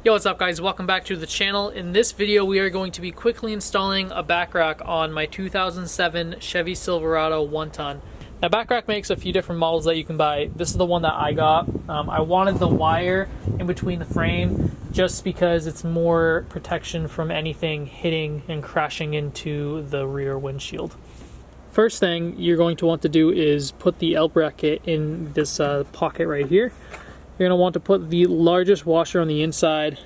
Yo, what's up guys? Welcome back to the channel. In this video we are going to be quickly installing a BackRack on my 2007 Chevy Silverado 1-ton. Now BackRack makes a few different models that you can buy. This is the one that I got. I wanted the wire in between the frame just because it's more protection from anything hitting and crashing into the rear windshield. First thing you're going to want to do is put the L bracket in this pocket right here. You're going to want to put the largest washer on the inside.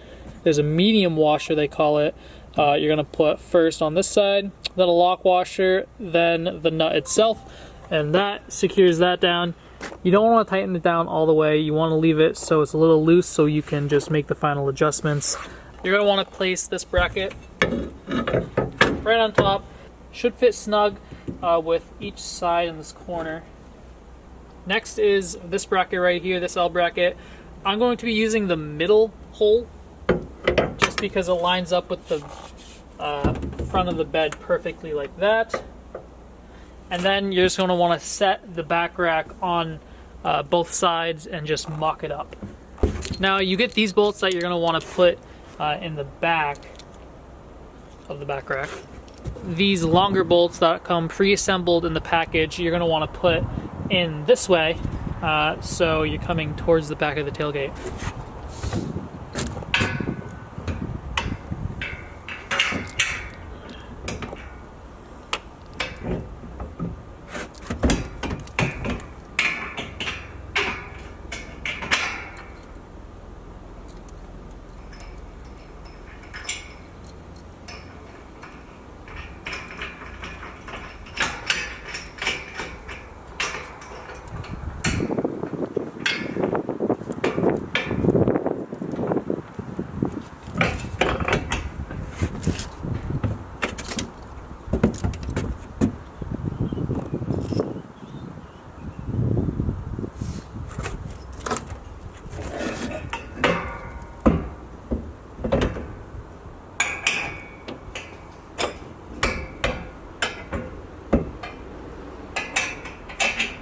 There's a medium washer, they call it. You're going to put first on this side, then a lock washer, then the nut itself, and that secures that down. You don't want to tighten it down all the way. You want to leave it so it's a little loose so you can just make the final adjustments. You're going to want to place this bracket right on top. Should fit snug with each side in this corner. Next is this bracket right here, this L bracket. I'm going to be using the middle hole just because it lines up with the front of the bed perfectly like that. And then you're just going to want to set the BackRack on both sides and just mock it up. Now you get these bolts that you're going to want to put in the back of the BackRack. These longer bolts that come pre-assembled in the package, you're going to want to put in this way, so you're coming towards the back of the tailgate.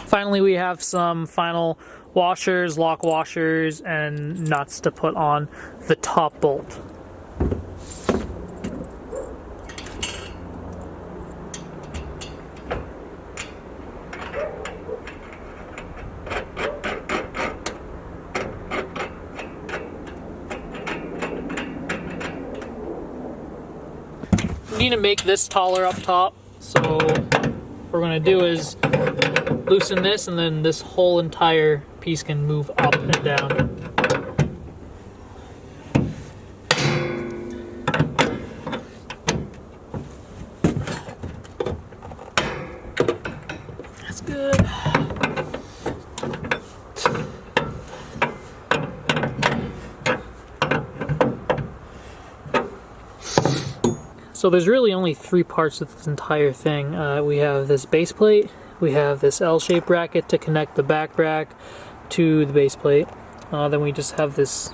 Finally, we have some final washers, lock washers, and nuts to put on the top bolt. We need to make this taller up top, so what we're going to do is loosen this, and then this whole entire piece can move up and down. That's good. So there's really only three parts to this entire thing. We have this base plate. We have this L-shaped bracket to connect the BackRack to the base plate. Then we just have this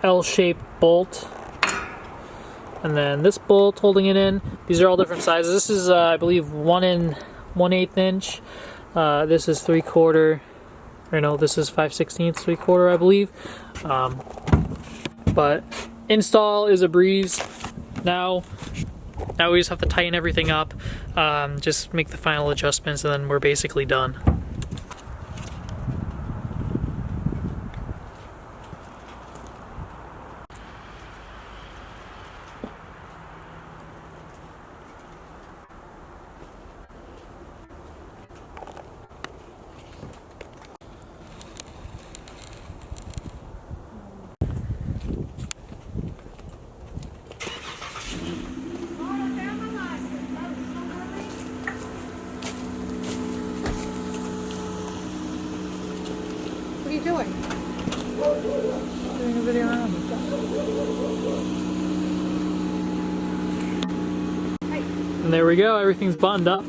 L-shaped bolt. And then this bolt holding it in. These are all different sizes. This is, I believe, 1 1/8 inch. This is 3/4. Or no, this is 5/16, 3/4, I believe. But install is a breeze. Now we just have to tighten everything up, just make the final adjustments, and then we're basically done. What are you doing? Doing a video around. And there we go, everything's buttoned up.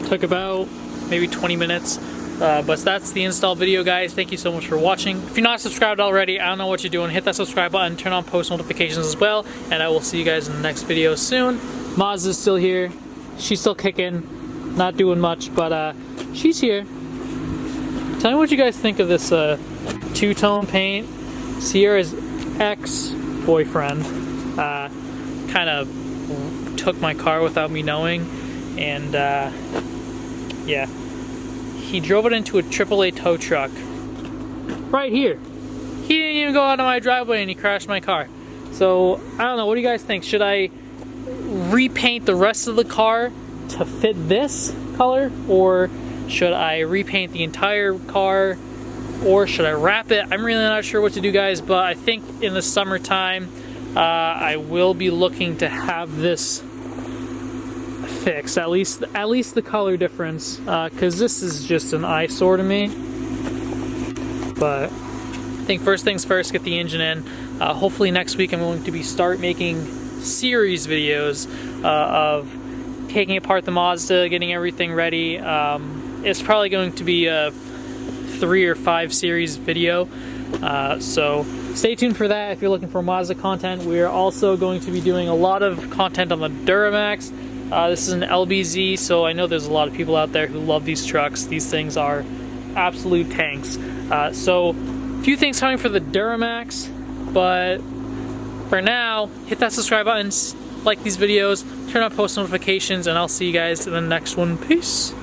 Took about maybe 20 minutes. But that's the install video, guys. Thank you so much for watching. If you're not subscribed already, I don't know what you're doing. Hit that subscribe button, turn on post notifications as well, and I will see you guys in the next video soon. Maz is still here. She's still kicking, not doing much, but she's here. Tell me what you guys think of this two-tone paint. Sierra's X boyfriend kind of took my car without me knowing, and yeah, he drove it into a AAA tow truck right here. He didn't even go out of my driveway and he crashed my car. So I don't know, what do you guys think? Should I repaint the rest of the car to fit this color, or should I repaint the entire car, or should I wrap it? I'm really not sure what to do, guys, but I think in the summertime I will be looking to have this fixed, at least the color difference, because this is just an eyesore to me. But I think first things first, get the engine in. Hopefully next week I'm going to start making series videos of taking apart the Mazda, getting everything ready. It's probably going to be a 3 or 5 series video, so stay tuned for that if you're looking for Mazda content. We're also going to be doing a lot of content on the Duramax. This is an LBZ, so I know there's a lot of people out there who love these trucks. These things are absolute tanks. So a few things coming for the Duramax, but for now, hit that subscribe button, like these videos, turn on post notifications, and I'll see you guys in the next one. Peace.